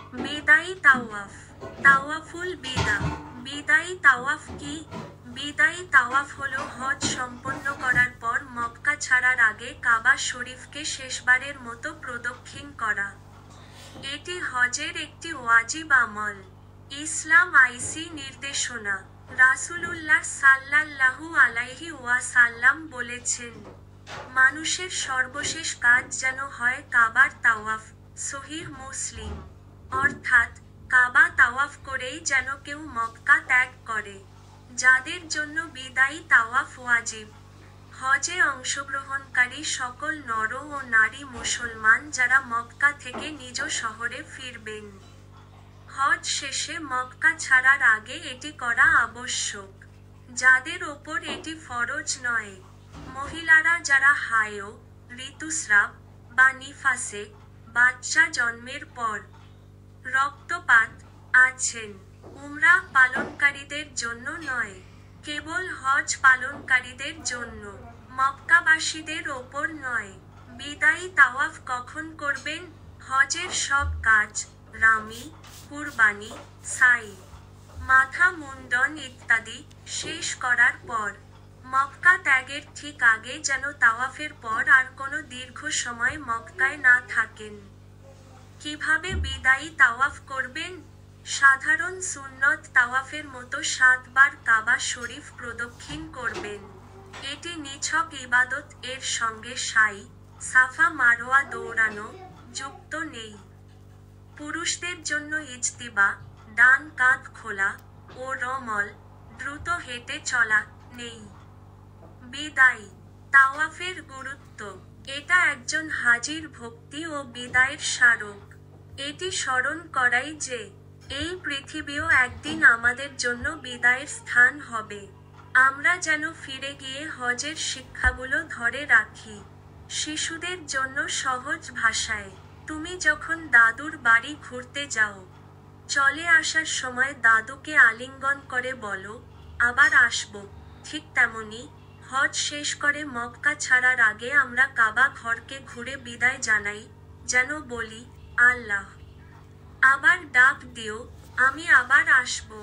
বিদায়ী তাওয়াফ। তাওয়াফুল বিদা। বিদায়ী তাওয়াফ কি? বিদায়ী তাওয়াফ হলো হজ সম্পন্ন করার পর মক্কা ছাড়ার আগে কাবা শরীফকে শেষবারের মতো প্রদক্ষিণ করা। এটি হজের একটি ওয়াজিব আমল। ইসলাম আইসি নির্দেশনা। রাসূলুল্লাহ সাল্লাল্লাহু আলাইহি ওয়াসাল্লাম বলেছেন, মানুষের সর্বশেষ কাজ যেন হয় কাবার তাওয়াফ। সহিহ মুসলিম। অর্থাৎ কাবা তাওয়াফ করেই যেন কেউ মক্কা ত্যাগ করে, যাদের জন্য বিদায়ী তাওয়াফ ওয়াজিব। হজে অংশগ্রহণকারী সকল নর ও নারী মুসলমান যারা মক্কা থেকে নিজ শহরে ফিরবেন, হজ শেষে মক্কা ছাড়ার আগে এটি করা আবশ্যক। যাদের ওপর এটি ফরজ নয়, মহিলারা যারা হায়ো, ঋতুস্রাব বা নিফাসে, বাচ্চা জন্মের পর, রক্তপাত আছেন, উমরাহ পালনকারীদের জন্য নয়, কেবল হজ পালনকারীদের জন্য, মক্কাবাসীদের ওপর নয়। বিদায়ী তাওয়াফ কখন করবেন? হজের সব কাজ, রামি, কুরবানি, সাই, মাথা মুন্ডন ইত্যাদি শেষ করার পর, মক্কা ত্যাগের ঠিক আগে যেন তাওয়াফের পর আর কোনো দীর্ঘ সময় মক্কায় না থাকেন। কিভাবে বিদায়ী তাওয়াফ করবেন? সাধারণ সুন্নত তাওয়াফের মতো 7 বার কাবা শরীফ প্রদক্ষিণ করবেন। এটি নিছক ইবাদত, এর সঙ্গে সাই, সাফা মারোয়া দৌড়ানো যুক্ত নেই। পুরুষদের জন্য ইজতিবা, ডান কাঁধ খোলা ও রমল, দ্রুত হেঁটে চলা নেই। বিদায়ী তাওয়াফের গুরুত্ব। এটা একজন হাজির ভক্তি ও বিদায়ের স্মারক। এটি স্মরণ করাই যে এই পৃথিবীও একদিন আমাদের জন্য বিদায়ের স্থান হবে। আমরা যেন ফিরে গিয়ে হজের শিক্ষাগুলো ধরে রাখি। শিশুদের জন্য সহজ ভাষায়, তুমি যখন দাদুর বাড়ি ঘুরতে যাও, চলে আসার সময় দাদুকে আলিঙ্গন করে বলো, আবার আসবো। ঠিক তেমনি হজ শেষ করে মক্কা ছাড়ার আগে আমরা কাবা ঘরকে ঘুরে বিদায় জানাই, যেন বলি, আল্লাহ আবার ডাক দিও, আমি আবার আসবো।